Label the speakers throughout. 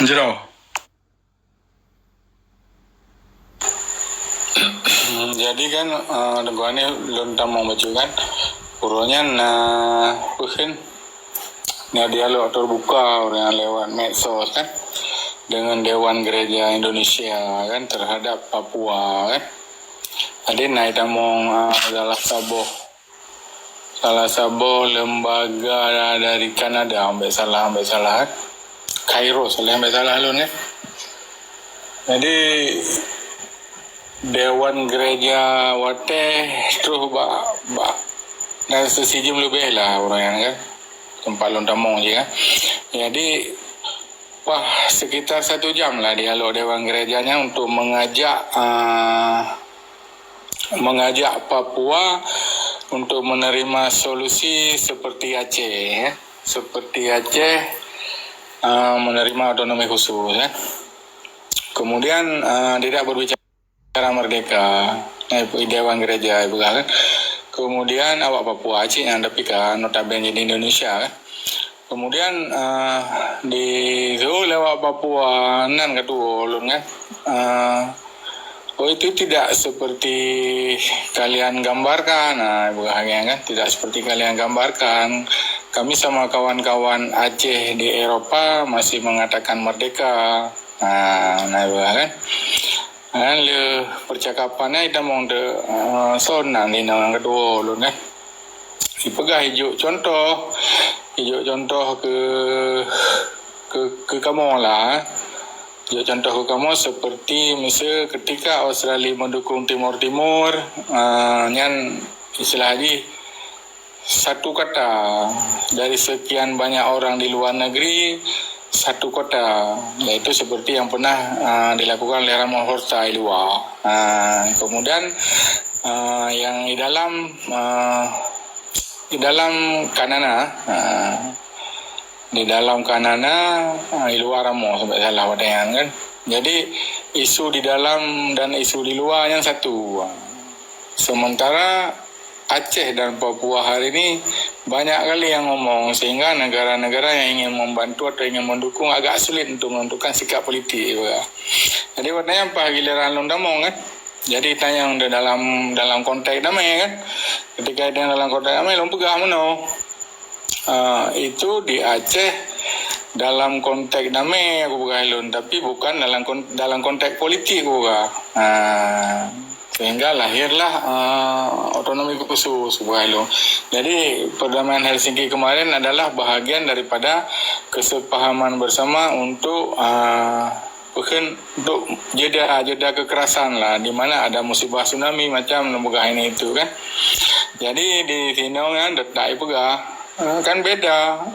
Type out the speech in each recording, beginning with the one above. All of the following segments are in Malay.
Speaker 1: Jero. Jadi kan gua ni belum tahu mau baca kan. Puronya bukan nah dialog terbuka orang lewat medsos kan dengan Dewan Gereja Indonesia kan terhadap Papua kan. Tadi naik tamong salah sabo lembaga dari Kanada ambil salah kan. Kairo ambil salah lu kan. Jadi Dewan Gereja Wate terus dan sesijim lebih lah orang yang kan tempat lontamong je kan. Jadi sekitar 1 jam lah dialog Dewan Gerejanya untuk mengajak Papua untuk menerima solusi seperti Aceh menerima otonomi khusus kan. Kemudian tidak berbicara merdeka Dewan Gereja kan. Kemudian awak Papua Aceh yang tapi kan notabene di Indonesia kan. Kemudian di lewat Papua nan kedua ulun kan. Itu tidak seperti kalian gambarkan. Kan tidak seperti kalian gambarkan. Kami sama kawan-kawan Aceh di Eropa masih mengatakan merdeka. Kan. Le percakapannya itu mau sonan di nang kedua lu kan. Ipegah hijau contoh ke kamu lah. Hijau contoh ke kamu seperti misal ketika Australia mendukung Timur nyan istilah lagi satu kata dari sekian banyak orang di luar negeri satu kota, yaitu seperti yang pernah dilakukan oleh Ramon Horta di luar. Kemudian yang di dalam Kanana di luar Ramon sampai salah wadayan kan. Jadi isu di dalam dan isu di luar yang satu. Sementara Aceh dan Papua hari ini banyak kali yang ngomong sehingga negara-negara yang ingin membantu atau ingin mendukung agak sulit untuk menentukan sikap politik. Jadi warnanya apa giliran Londamong kan? Jadi tanya udah dalam konteks damai kan? Ketika dia dalam konteks damai lo pegang mana? Itu di Aceh dalam konteks damai aku pegang lon, tapi bukan dalam konteks politik aku pegang. Sehingga lahirlah otonomi khusus Bukailo. Jadi perdamaian Helsinki kemarin adalah bahagian daripada kesepahaman bersama untuk untuk jeda kekerasan lah, di mana ada musibah tsunami macam lembaga ini itu kan. Jadi di sini kan detak pegah kan beda.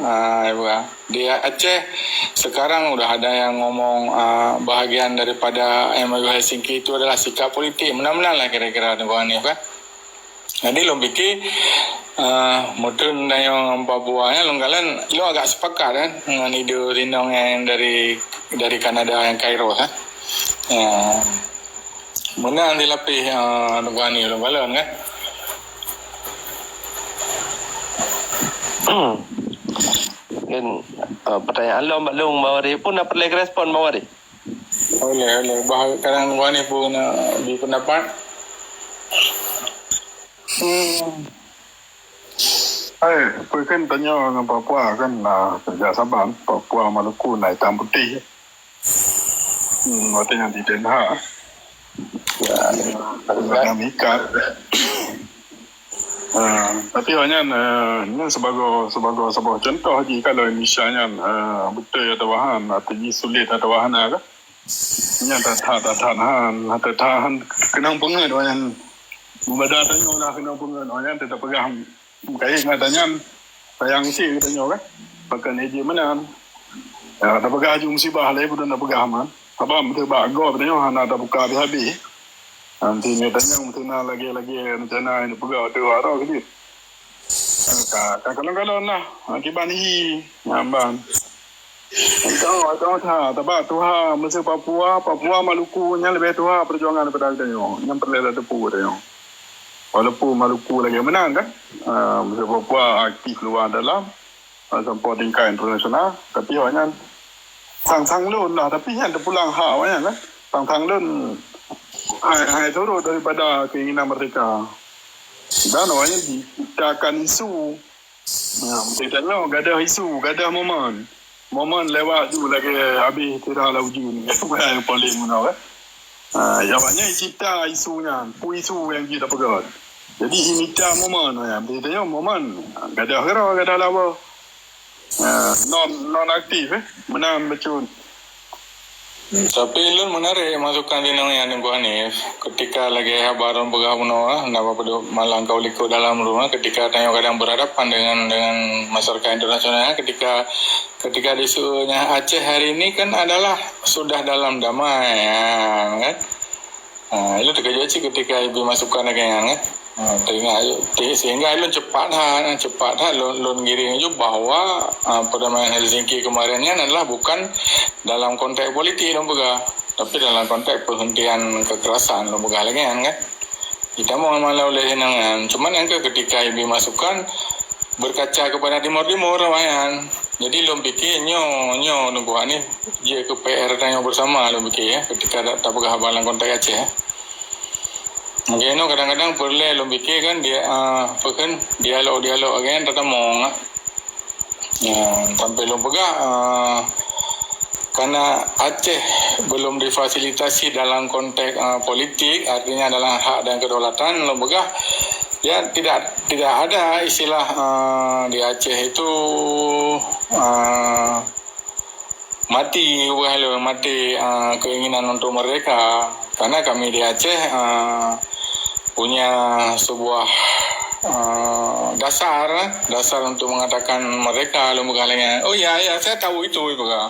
Speaker 1: Di Aceh sekarang udah ada yang ngomong bahagian daripada MOU Helsinki itu adalah sikap politik. Benar-benar lah kira-kira negara ni kan. Jadi lo pikir mungkin yang Papua lo kalian lo agak sepakat kan dengan ide rindong yang dari Kanada yang Kairo kan. Mana dilapih negara ni lo kalian kan.
Speaker 2: Kan pertanyaan lo Mbak Long mawari pun nak perlu respon mawari.
Speaker 1: Oleh kadang gua ni pun di pendapat.
Speaker 3: Kan tanya dengan Papua kan kerjasama Papua Maluku naik hitam putih. Artinya di Den Haag. Dinamika. Tapi hanya ini sebagai sebuah contoh jika kalau misalnya betul atau wahan atau sulit atau wahan kan ini tahan kenang pengen orang membaca tanya lah kenang pengen orang tetap pegang kayak ngatanya sayang sih tanya kan pakai eji mana tak pegang jum musibah lagi pun tak pegang man apa betul bago tanya hana tak buka habis nanti ni tanya mungkin lagi rencana ini pegang tu arah gitu. Kalau lah akibat ni namban. Tahu tapi Tuhan mesti Papua Maluku nya lebih Tuhan perjuangan daripada tanya. Yang perlu ada tepu tanya. Walaupun Maluku lagi menang kan. Mesti Papua aktif luar dalam supporting tingkat internasional tapi hanya Sang lun lah, tapi yang terpulang hak banyak kan. Sang lun hai turut daripada keinginan mereka. Dan awalnya diciptakan isu. Kita tahu gadah isu, gadah momen. Momen lewat tu lagi habis tidak lah ujung. Itu yang paling menawar. Jawabnya cipta isunya, isu yang kita pegang. Jadi ini cipta momen. Kita tahu momen. Gadah kera, gadah lama. Non aktif menang betul.
Speaker 1: Tapi lun menarik masukan dinang yang Ibu Hanif. Ketika lagi habaran begah menawar, napa perlu malang kau liko dalam rumah. Ketika tanya kadang berhadapan dengan masyarakat internasional. Ketika disuruhnya Aceh hari ini kan adalah sudah dalam damai, kan? Itu terkejut sih ketika ibu masukkan lagi kan? Sehingga lu cepat lun giring itu bahwa perdamaian Helsinki kemarinnya adalah bukan dalam konteks politik lun pegah, tapi dalam konteks penghentian kekerasan lun pegah lagi kan? Kita mau malah oleh hinangan. Cuman yang ketika ibu masukkan berkaca kepada timur kan? Jadi lun pikir nyo nubuhan ni dia ke PR tanya bersama lun pikir ya ketika tak pegah dalam konteks Aceh ya. Okay, no kadang-kadang perlu lom fikir kan dia kan dialog kan tatamong sampai lom pegah karena Aceh belum difasilitasi dalam konteks politik, artinya dalam hak dan kedaulatan lom pegah ya tidak ada istilah di Aceh itu mati keinginan untuk mereka, karena kami di Aceh punya sebuah dasar untuk mengatakan mereka lembaga oh ya saya tahu itu juga.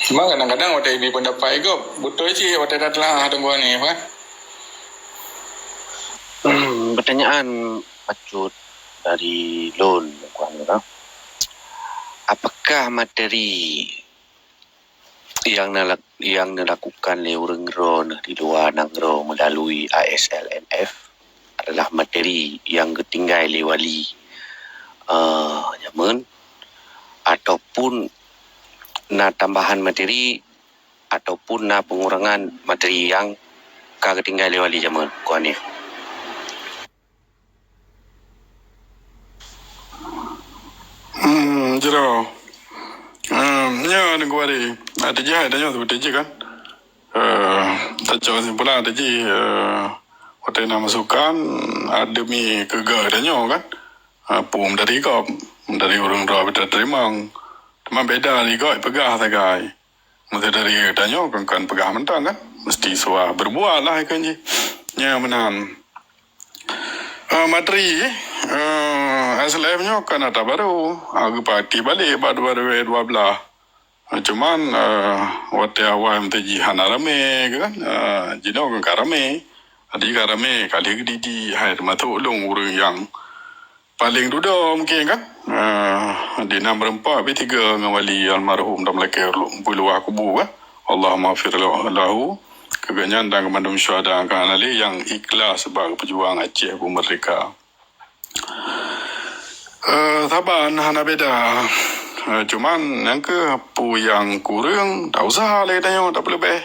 Speaker 1: Cuma kadang-kadang waktu ibu pendapat itu betul sih waktu datang tunggu ni kan.
Speaker 4: Pertanyaan pacut dari Lon, apakah materi yang dilakukan oleh orang Ron di luar Nangro melalui ISLNF adalah materi yang ketinggai oleh wali Yaman, ataupun tambahan materi ataupun pengurangan materi yang ketinggai oleh wali Yaman kuan ni.
Speaker 3: Jero. Nya ni gua ni. Ada je seperti je kan. Tak jauh simpulan ada je. Hotel nama masukan ada mi kega adanya kan. Pum dari kau dari orang tua kita terima. Cuma beda ni kau pegah sagai. Mesti dari adanya kan pegah mentang kan. Mesti suah berbuat lah kan je. Nya menang. Materi SLF-nya kan ada baru aku parti balik baru 12 cuman waktu awal mesti hana rame kan jino kan rame kali di hai matu ulung urang yang paling duduk mungkin kan di nombor 4 B3 ngawali almarhum dalam laki bulu akubu kan Allah maafir lahu keganyan dan kemandum syuhada kan ali yang ikhlas sebagai pejuang Aceh merdeka. Taban hana beda. Cuman yang ke apa yang kurang tak usah lah tanya tak perlu lebih.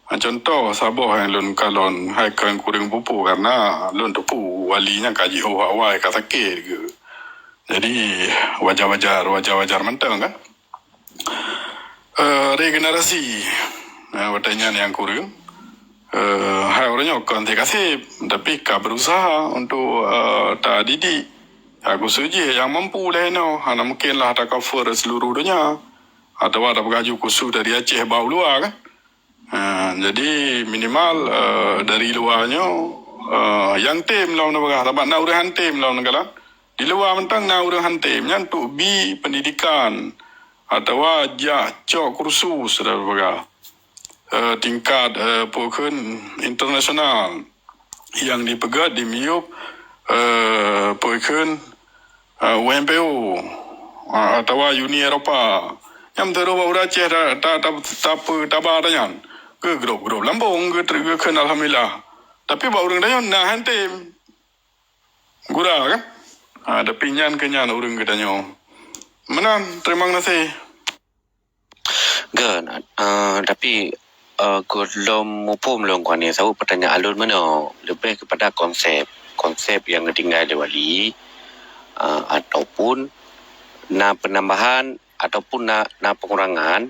Speaker 3: Contoh Sabah yang lun kalon haikan kurang pupu karena lun tupu walinya kaji awal kat sakit ke. Jadi wajar mentang kan. Regenerasi pertanyaan yang kurang. Hai orangnya kan kasih tapi kau berusaha untuk tak didik. Aku setuju yang mampu lah no. Hana mungkin lah tak cover seluruh dunia. Atau ada pegaju khusus dari Aceh bawah luar kan. Jadi minimal dari luarnya yang tim lah nak dapat nak urang tim lah nak di luar mentang nak urang tim yang untuk pendidikan atau ajak cok kursus dah baga. Tingkat pokon internasional yang dipegat di miup pokon WMPO atau Uni Eropah yang terlalu Aceh tak badannya ke grup lambung ke kenal alhamdulillah tapi bawa orang dah nak hantim gura kan ada pinyan kenyan orang katanya Menan, terima kasih.
Speaker 4: Kan, tapi belum mupum long kuan ni. Saya pertanyaan alun mana lebih kepada konsep yang tinggal di wali ataupun na penambahan ataupun na pengurangan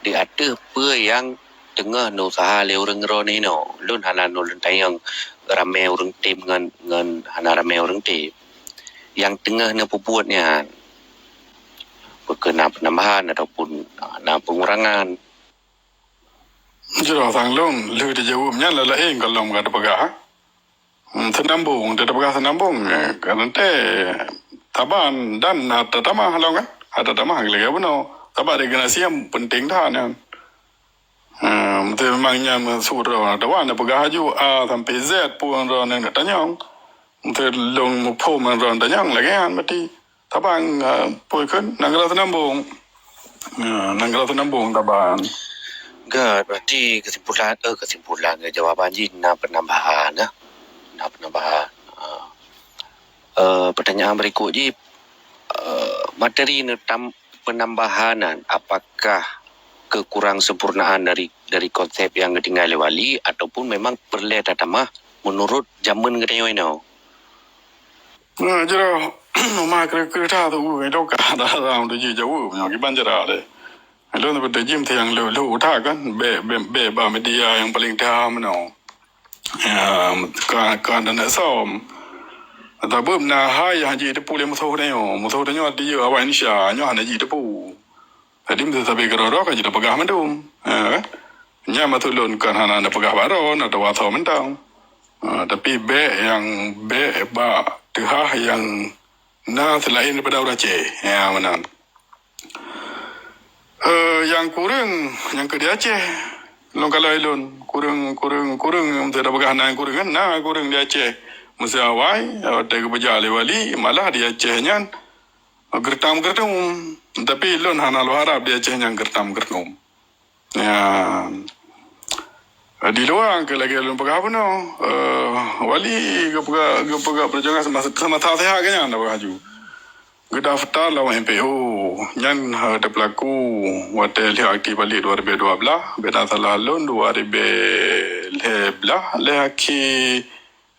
Speaker 4: di ada apa yang tengah no usaha le orang ro ni no lun hana no lun tayang ramai orang tim dengan hana ramai orang tim yang tengah na buatnya berkena penambahan ataupun na pengurangan.
Speaker 3: Jero sang long lu di jawabnya lala kalau nggak ada pegah. Senambung, ada pegah senambung. Karena taban dan ada tamah long kan, ada tamah lagi apa no. Taban regenerasi yang penting dah kan. Memangnya masuk ada wana pegah ju A sampai Z pun ron yang tanyang. Long mupom ron tanyang lagi kan berarti taban pun kan nanggal senambung. Nanggal senambung taban.
Speaker 4: Gak, berarti kesimpulan jawaban ji na penambahan na penambahan. Pertanyaan berikut ji materi penambahanan apakah kekurang sempurnaan dari konsep yang tinggal wali ataupun memang perlu tamah menurut zaman kita ini.
Speaker 3: Jero ma kereta tu itu kada ram tu je jauh yang kiban jera le. Lalu tu berjim tiang lu utah kan be ba media yang paling daham no. Kan dan som. Tapi na hai yang je depu le musuh ni dia awak Indonesia nyo hana je depu. Jadi mesti tapi keroro kan je pegah mendung. Nya matulun kan hana pegah baron atau watho mentang. Tapi be ba tehah yang na selain daripada orang Aceh. Ya mana. Yang kurang yang ke Aceh. Long kalau ilun kurang mesti ada pegah na kurang kan na kurang di Aceh. Mesti awai ada keberjali wali malah di Aceh nyan gertam. Tapi ilun hana lu harap di Aceh nyan gertam. Ya. Di luar ke lagi lun pegah apa no wali ke pegah perjuangan sama tahu kan anda baju gedaftar lawan MPO nyan ada pelaku watel aktif balik 2012 beda salah lun 2011 lehaki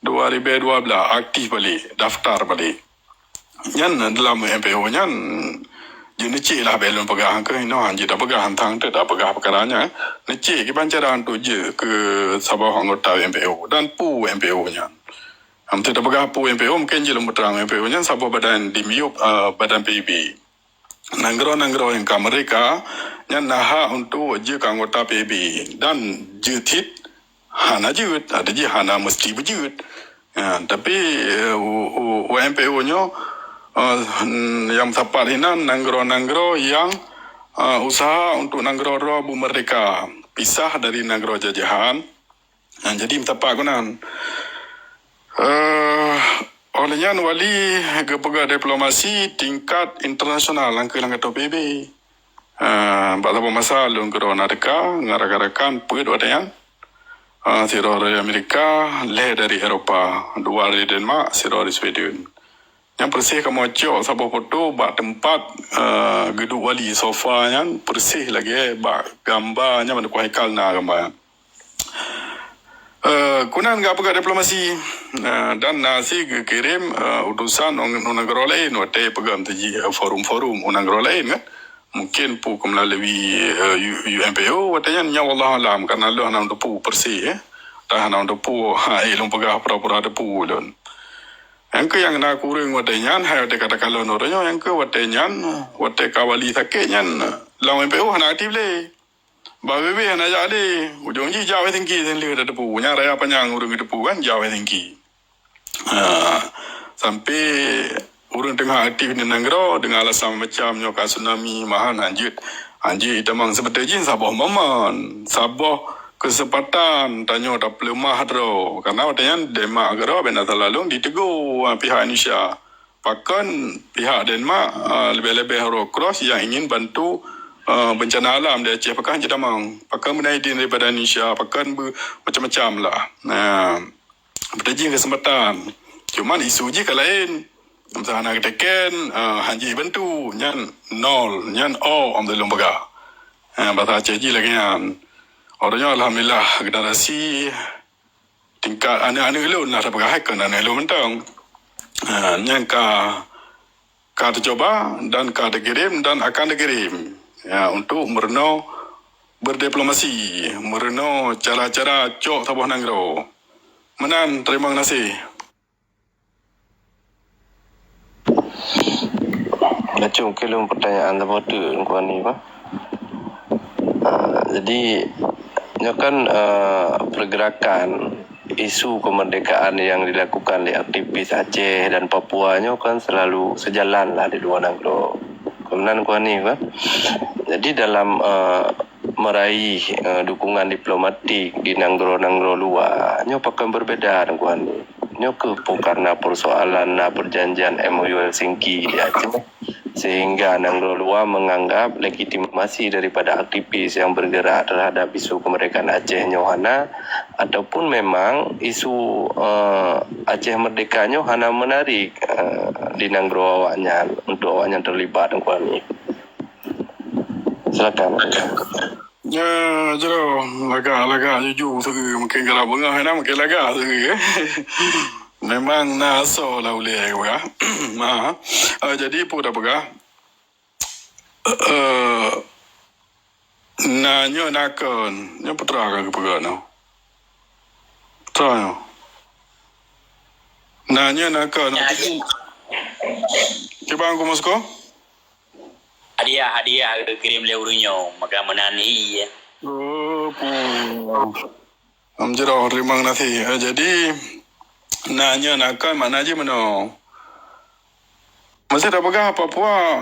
Speaker 3: 2012 aktif balik daftar balik nyan dalam MPO nyan jenis cik lah belum pegah ke ino hanya dah pegah hantang tu dah pegah perkaranya ni cik ke pancaran tu je ke Sabah anggota MPO dan pu MPO nya tu dah pegah pu MPO mungkin je lembut terang MPO nya Sabah badan dimiup badan PIB nanggro yang ke mereka nya naha untuk je ke anggota PIB dan je tit hana je ada je hana mesti berjut tapi MPO nya yang tepat ini nanggro yang usaha untuk nanggro bu mereka pisah dari nanggro jajahan. Jadi tepat kunan. Olehnya wali kepegah diplomasi tingkat internasional langkah PB. Pada masa lungkro nadeka ngarakan put wadayan. Siro dari Amerika, le dari Eropa, dua dari Denmark, siro dari Sweden. Yang bersih kamu cok sabah foto bak tempat gedung wali sofa yang bersih lagi bak gambarnya mana kuahikal na gambar. Kunan enggak pegawai diplomasi dan nasi kirim utusan negara lain wate pegam teji forum negara lain kan mungkin pu melalui UMPO watanya nya wallah alam karena lu hana untuk pu bersih dah hana untuk pu ilung pegah pura-pura ada pu lon. Yang yang nak kurang watenyan, hai wate kata kalau noranya yang watenyan, wate kawali sakitnyan, lawan MPO hana aktif le, bawa hana jadi, ujung ji jauh tinggi sen le ada pu, nya raya panjang urung itu pu kan jauh tinggi, sampai urung tengah aktif di negara dengan alasan macamnya tsunami mahan anjit itamang seperti jin Sabah maman, Sabah kesempatan tanya tak pelemah dro karena watanya Denmark agak benda terlalu ditegur pihak Indonesia bahkan pihak Denmark lebih-lebih hero cross yang ingin bantu bencana alam di Aceh pakai je damang pakai menaidin daripada Indonesia pakai macam-macam lah bertajing kesempatan cuman isu je ke lain Misalnya kita ken hanji bentu nyan nol nyan o am dalam baga. Bahasa Aceh ji lagi yang orangnya alhamdulillah generasi tingkat anak-anak elok lah dapat hacker anak elok mentang. Nyan ka tercoba dan ka dikirim dan akan dikirim. Ya, untuk mereno berdiplomasi, mereno cara-cara cok tabuh nanggro. Menan, terima kasih.
Speaker 2: Macam kelum pertanyaan lepas tu kuan ni pak. Jadi nya kan pergerakan isu kemerdekaan yang dilakukan oleh aktivis Aceh dan Papua nya kan selalu sejalan lah di luar negara. Kemudian kuan ni pak. Jadi dalam meraih dukungan diplomatik di negara-negara luar nya akan berbeda dengan kuan ni. Nya karena persoalan perjanjian MOU Helsinki di Aceh sehingga negara luar menganggap legitimasi daripada aktivis yang bergerak terhadap isu kemerdekaan Aceh Nyohana ataupun memang isu Aceh merdekanya hana menarik di negara awaknya untuk awaknya terlibat dengan ini. Silakan.
Speaker 3: Ya, jero laga jujur segi mungkin kalau bengah nak mungkin laga segi. Memang naso lah boleh ya. Jadi pun dah pegah. Nanya nakon, nya putra ka pegah no. Putra. Nanya nakon. Coba aku Moskow.
Speaker 5: Hadiah kirim le urunyo maka menani ya.
Speaker 3: Oh, amjero rimang nasi. Jadi nanya nakon mana aja meno. Masih dah pegah Papua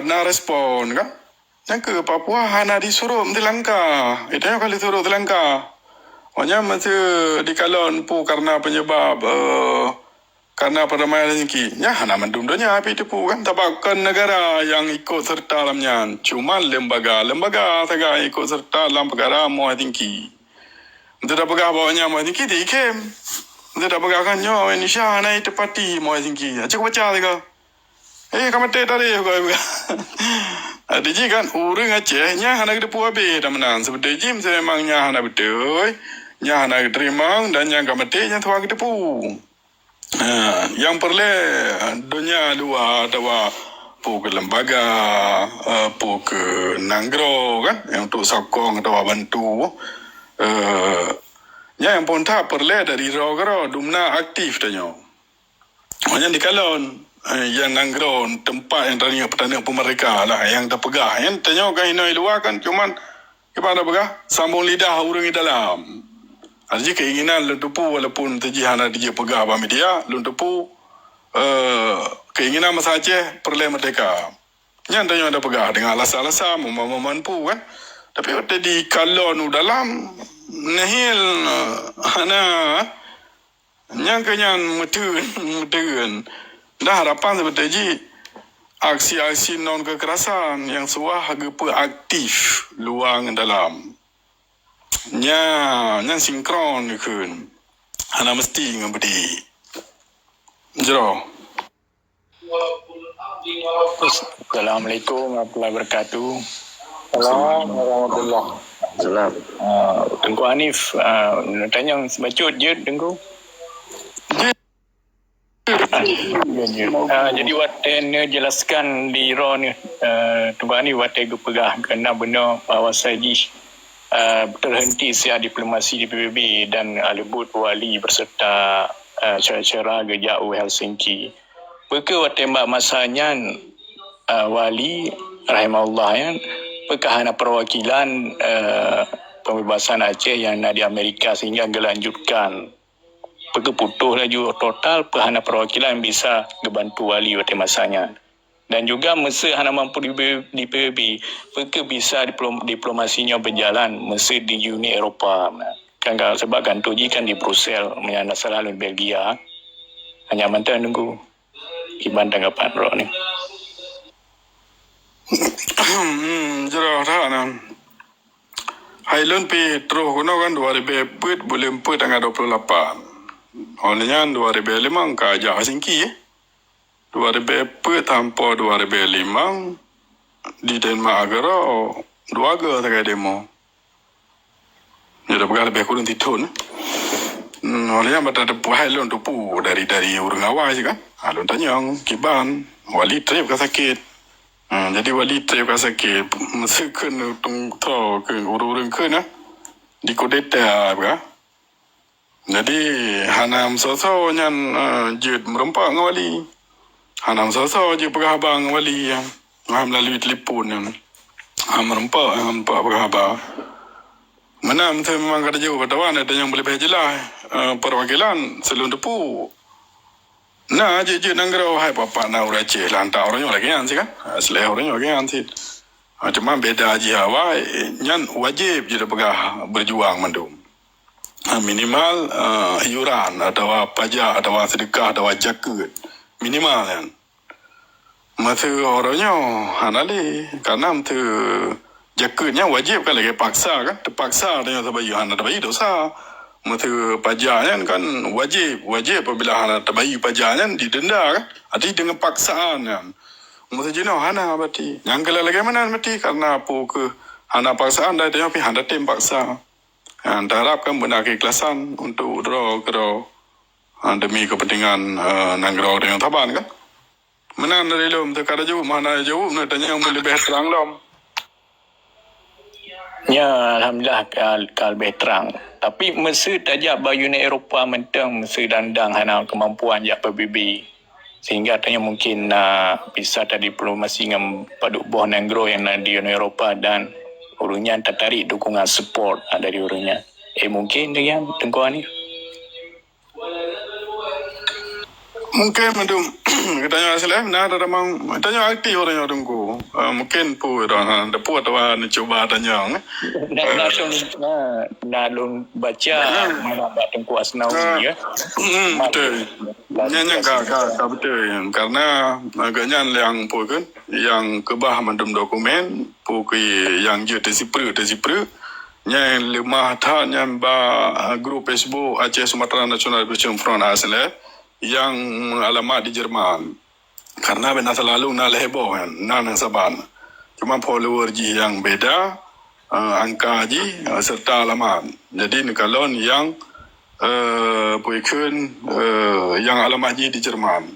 Speaker 3: na respon kan? Yang ke Papua hana disuruh di Langka. Itu yang kali suruh di Langka. Maknanya masih di kalon pu karena penyebab karena perdamaian Helsinki. Ya hana mendum dunia api itu pu kan. Tabakan negara yang ikut serta dalamnya. Cuma lembaga saja ikut serta dalam perkara MOU Helsinki. Itu dah pegah bawanya MOU Helsinki diikim. Itu dah pegah kan nyo Indonesia hana tepati MOU Helsinki. Cukup baca juga. Kamu tadi juga. Jadi kan orang Acehnya hana kita puas dah menang. Seperti jim memangnya hana betul, nya hana terima dan yang kamu nya tuah kita pu. Yang perlu dunia luar atawa pu ke lembaga, pu ke nanggro kan, yang untuk sokong atau bantu. Yang pun tak perlu dari rogro dumna aktif tanya. Hanya di kalon. Yang nanggron tempat yang tanya pertanian pemerintah lah yang dah pegah yang tanya kan ini luar kan cuman kita dah pegah sambung lidah orang di dalam ada keinginan luntupu walaupun terjihan ada dia pegah apa media luntupu keinginan masa Aceh perlu merdeka yang tanya dah pegah dengan alasan-alasan mampu kan tapi waktu di kalon dalam nihil hana yang kenyan mutun dah harapan seperti aksi-aksi non kekerasan yang suah agak aktif luang dalam nya sinkron kun hana mesti ngabdi jero.
Speaker 1: Assalamualaikum warahmatullahi wabarakatuh.
Speaker 3: Assalamualaikum warahmatullahi
Speaker 2: Salam.
Speaker 1: Tengku Hanif tanya sebacut je tengku. Jadi watenya jelaskan di RON Tuan ni watenya pegah kena benar bahawa saji terhenti siar diplomasi di PBB dan alibut wali berserta cara-cara gejau Helsinki. Perke watembak masanya wali rahimahullah yang perkahana perwakilan pembebasan Aceh yang ada di Amerika sehingga gelanjutkan putuh laju total perhana perwakilan bisa ngebantu wali waktu masanya dan juga masa hana mampu di PBB perke bisa diplomasinya berjalan masa di Uni Eropah kan sebab kan tuji kan di Brussels menyana selalu Belgia hanya mantan nunggu gimana tanggapan bro ni
Speaker 3: jero dah nan Hailun pi terus kono kan 2000 boleh 4 tanggal 28 Olehnya 2005 ka Helsinki 2004 tanpa 2005 di Denmark agara dua agak tak demo. Jadi berkali lebih kurang titun. Olehnya mata ada buah lon tupu dari urang awal je kan. Alun tanyang kiban wali trip ka sakit. Jadi wali trip ka sakit mesti kena tung tro ke urang ke na di kodeta ba. Jadi hanam soso nyan jut merempak dengan wali. Hanam soso je berhabar dengan wali yang melalui telefon yang merempak berhabar. Mana mesti memang kata jauh bertawan ada yang boleh jelas perwakilan selun depu. Nah, je nanggara hai papa na urace lanta orang lagi kan sih kan. Seleh orang lagi kan sih. Cuma beda aja hawa nyan wajib je berjuang mendum. Minimal iuran atau pajak atau sedekah atau zakat minimal kan. Masa orangnya hanali karena masa zakatnya wajib kan lagi paksa kan, terpaksa dengan terbayu hana terbayu dosa. Masa pajaknya kan wajib apabila hana terbayu pajaknya didenda kan. Ada dengan paksaan kan. Masa jenuh hana berarti. Yang kelak lagi mana berarti karena apa ke hana paksaan dah dia pergi hana tim paksa. Anda harapkan benar keikhlasan untuk draw demi kepentingan nanggara dengan taban kan. Mana dari lom terkadang jauh mana jauh nak tanya yang boleh lebih terang lom.
Speaker 1: Ya, alhamdulillah kal lebih terang. Tapi mesti tajak Uni Eropah mentang mesti dandang hana kemampuan jak PBB. Sehingga tanya mungkin bisa tadi diplomasi dengan paduk boh nanggara yang di Uni Eropah dan urungnya tertarik dukungan support dari urungnya. Mungkin dengan tengkuan ni.
Speaker 3: Mungkin mendum katanya asal nah ada mang tanya aktif orang yang tunggu. Mungkin pun dah depu atau ni cuba tanya.
Speaker 1: Nalun baca mana bak tengku asnau ya.
Speaker 3: Betul. Nyanyi kak betul karena agaknya yang pun kan yang kebah mendum dokumen pun yang je tesipre yang lemah tak yang ba grup Facebook Aceh Sumatera National Liberation Front asal yang alamat di Jerman. Karena benar selalu nak heboh kan, nak saban. Cuma follower ji yang beda, angka ji serta alamat. Jadi kalau yang puikun yang alamat ji di Jerman.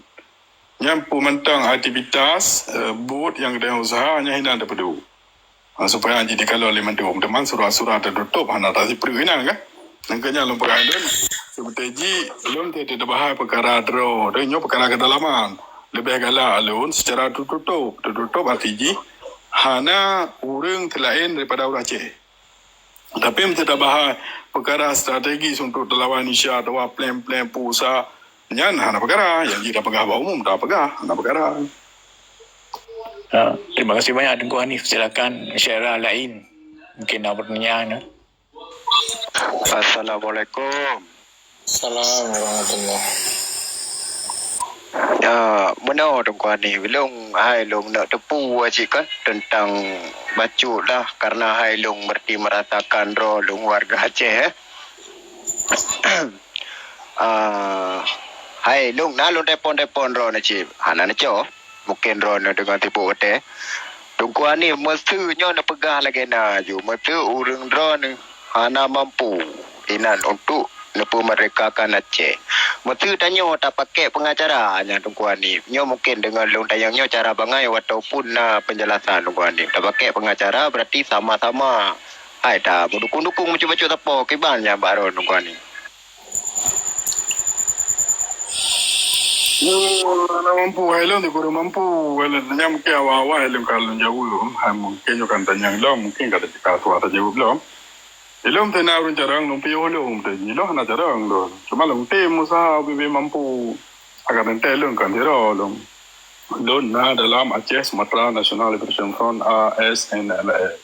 Speaker 3: Yang pementang aktivitas booth yang ada usaha hanya hina ada pedu. Supaya jadi kalau lima dua teman surah-surah tertutup hana tadi perizinan kan. Nangkanya lumpur ada seperti belum tidak bahas perkara draw dan nyo perkara kedalaman lebih galak alun secara tertutup arti hana urang terlain daripada orang Aceh. Tapi tidak bahas perkara strategi untuk lawan Indonesia atau plan pusat nyan hana perkara yang tidak pegah umum tak pegah hana perkara.
Speaker 1: Terima kasih banyak Tengku Hanif. Silakan syarah lain mungkin ada pertanyaan.
Speaker 2: Assalamualaikum.
Speaker 1: Assalamualaikum warahmatullahi.
Speaker 2: Benar tuan ni belum hai long nak tepu cik kan tentang bacu lah karena hai long berarti meratakan long warga Aceh hai long na long telefon ro na cik hana na cho mungkin ro na dengan tipu hotel tuan ni mestinya nak pegah lagi na ju mesti urang ro ni hana mampu inan untuk lepas mereka akan Aceh. Mesti tanya tak pakai pengacara nya tuan ni. Nyo mungkin dengan long tayangnya cara bangai ataupun penjelasan tuan ni. Tak pakai pengacara berarti sama-sama. Hai dah berdukung-dukung macam-macam apa kibannya baru tuan ni.
Speaker 3: Mampu helon di kurang mampu helon nanya mungkin awal helon kalau jauh mungkin juga kan tanya helon mungkin kata cakap suara jauh belum. Ilom tena urun jarang lumpi olom te ilo hana jarang do cuma long te musa bibi mampu agar entelon kan hero long don na dalam Aceh Sumatera National Liberation Front ASNLF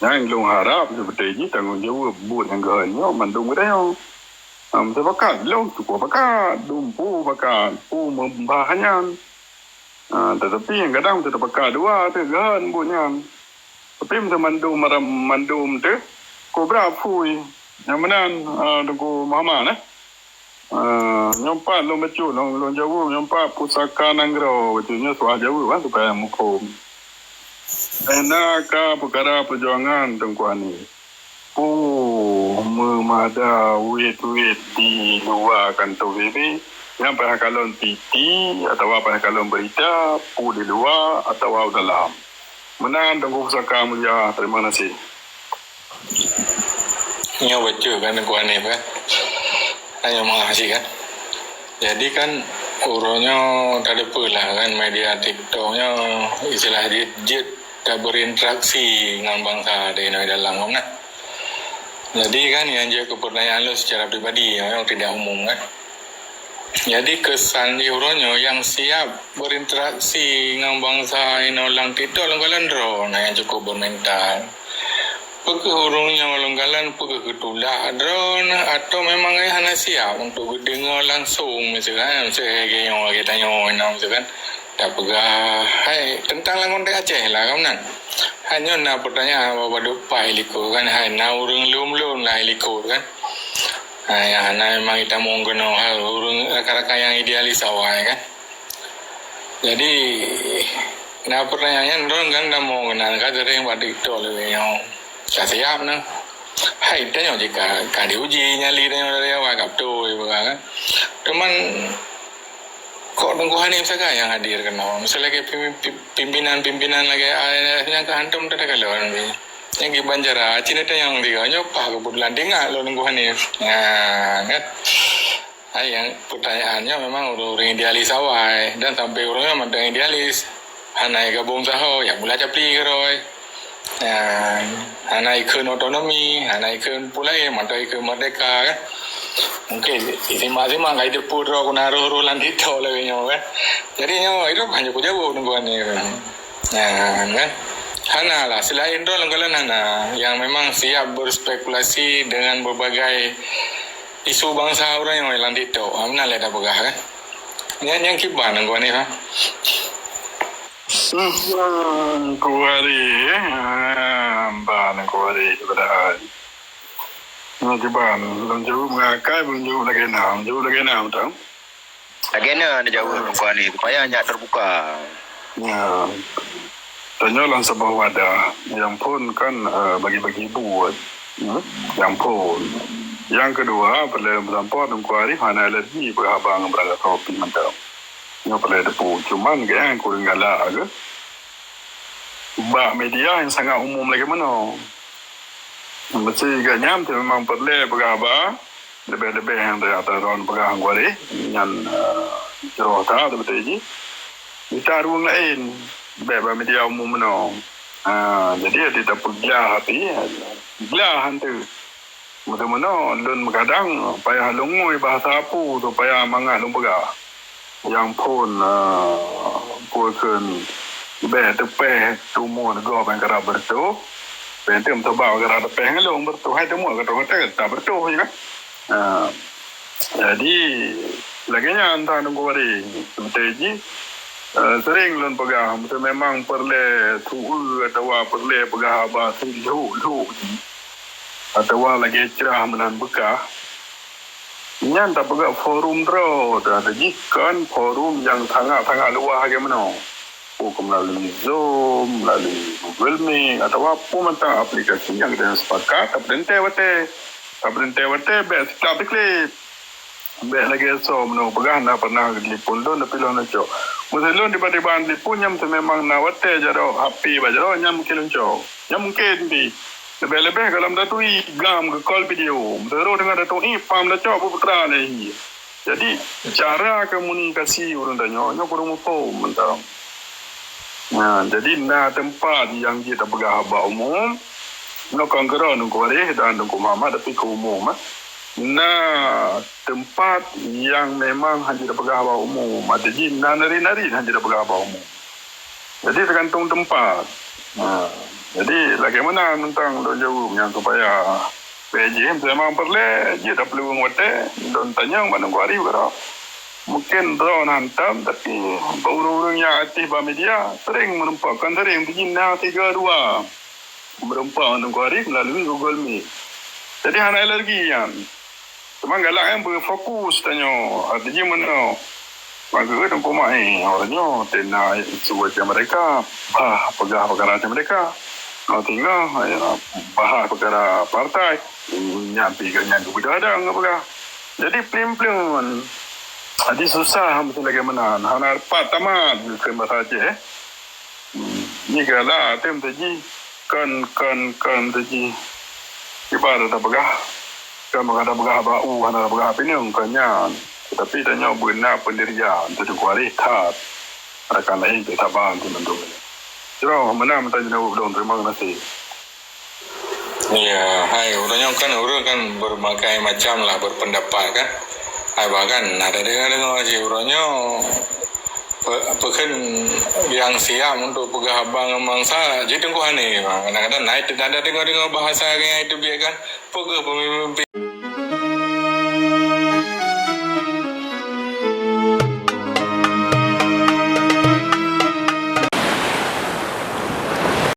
Speaker 3: yang long harap seperti ini tanggungjawab buat yang ganyo mandung reyo terbakat long cukup bakat dumpu bakat pu membahanyan tetapi yang kadang terbakat dua tegan bunyan. Tapi macam mandum tu, kobra fui, yang mana tunggu Muhammad Nyompa long becu long Jawa nyompa pusaka nanggro becunya suah Jawa kan supaya mukum. Enak perkara perjuangan tengkuan ni. Memada wait di luar kantor ini yang pada kalon titi atau pada kalon berita di luar atau dalam. Menang tengku pusaka mulia. Terima kasih.
Speaker 1: Nyo baca kan kuan ni kan. Hanya mengasih kan. Jadi kan urunya tak ada lah kan media TikToknya istilah dia tak berinteraksi dengan bangsa di dalam kan. Jadi kan yang dia kepercayaan lo secara pribadi yang tidak umum kan. Jadi kesan di urunya yang siap berinteraksi dengan bangsa inolang TikTok langgalan drone yang cukup bermental. Peke urungnya langgalan peke ketulak drone atau memang hanya siap untuk dengar langsung misalkan saya kita tanya misalkan tak pegah hai tentang langon de Aceh lah kan hanya nak pertanyaan bawa depan heliko kan hai na urung lum lah heliko kan ya na memang kita mau kena hal urung rakan-rakan yang idealis awal kan jadi na pertanyaan drone kan dah mau kena kata yang buat TikTok lebih yang tak siap nah hai tanya jika kan diuji nyali dari awal kapto kan cuman kok tungguhan ni misalkan yang hadir kena misalnya lagi pimpinan lagi yang kehantam tak ada kalau yang di Banjara Cina tu yang tiga nyopa kebetulan dengar lo tungguhan ni kan yang pertanyaannya memang orang idealis awal dan sampai orangnya mantan idealis hanai gabung sahaja ya mula capli keroi hanai ikut otonomi hanai ikut pulai mantan ikut merdeka kan mungkin simak-simak kait deput roh naruh lantit tol lagi nyo kan jadi nyo itu hanya ku jauh tungguan ni kan hana lah selain roh langgalan hana yang memang siap berspekulasi dengan berbagai isu bangsa orang yang lantit tol mana lah dah begah kan yang kiban tungguan ni ha
Speaker 3: kuari ban kuari pada Najiban, belum jauh mengakai, belum jauh lagi enam tahu.
Speaker 4: Agena ada jauh tengkuan ni supaya hanya terbuka.
Speaker 3: Ya, tanya lah sebuah wadah yang pun kan bagi-bagi buat, yang pun. Yang kedua, perlu bersampur tengkuari mana alergi berhabang berada kopi mantap. Yang perlu depu, cuman yang kurang galak ke. Bak media yang sangat umum lagi mana. Mesti ganyam tu memang perlu berapa lebih-lebih yang ada orang pegang kuari yang cerita tu betul je. Kita ruang lain bebas media umum no. Jadi dia tak pergilah hati, belah hantu. Mana-mana lun kadang payah lungui bahasa apa tu payah mangat lung pegah. Yang pun pun tepeh tumor negara bangkara bertu. Penting untuk bawa kerana pengen long bertuhai semua kata tak bertuh je kan. Jadi laginya antara nunggu hari seperti sering lon pegang betul memang perlu tuh atau perlu pegang bahasa dulu atau lagi cerah menan bekah. Nyan tak pegang forum terus ada jikan forum yang sangat-sangat luas bagaimana. Melalui Zoom, melalui Google Meet atau apa macam aplikasi yang kita sepakat tak berhenti best tak klik best lagi so no pegah nak pernah telefon don tapi lo nak cok mesti tiba-tiba telefon yang memang nak wate jaro HP bajaro yang mungkin cok yang mungkin di lebih-lebih kalau datui gam ke call video terus dengan datui pam dah cok putra ni jadi cara komunikasi urang tanya kurang apa mentang. Jadi tempat yang kita pegang haba umum, kongkara nunggu hari dan nunggu mama tapi ke umum. Tempat yang memang hanya pegang haba umum, ada je nari-nari hanya pegang haba umum. Jadi tergantung tempat. Jadi bagaimana tentang lo jauh yang supaya PJ memang perlu, dia tak perlu menguatkan dan tanya mana nunggu hari berapa. Mungkin drone hantam tapi orang-orang yang aktif di media sering menampakkan sering begina 3-2 berempat untuk hari melalui Google Meet. Jadi hanya alergi yang Cuma galak yang berfokus tanya. Artinya mana? Maka tempoh mai orangnya tena suat mereka, pegah perkara mereka. Kau tinggal bahas perkara partai, nyampi ke nyampi budadang apa. Jadi pelim-pelim. Jadi susah mesti lagi mana. Hana dapat tamat ke saja. Ni gala tem tadi kan tadi ibarat apa? Kan mengada begah bau, hana begah pinang kanyan. Tetapi tanya benar pendirian itu kualitas akan lain kita bantu menentu. Jadi mana tanya dong terima kasih.
Speaker 1: Ya, hai orang kan berbagai macam lah berpendapat kan. Hai bahkan ada dengar si orangnya pekan yang siap untuk pegah abang mangsa jadi tunggu aneh. Kadang-kadang naik ada dengar bahasa yang itu biar kan pegah pemimpin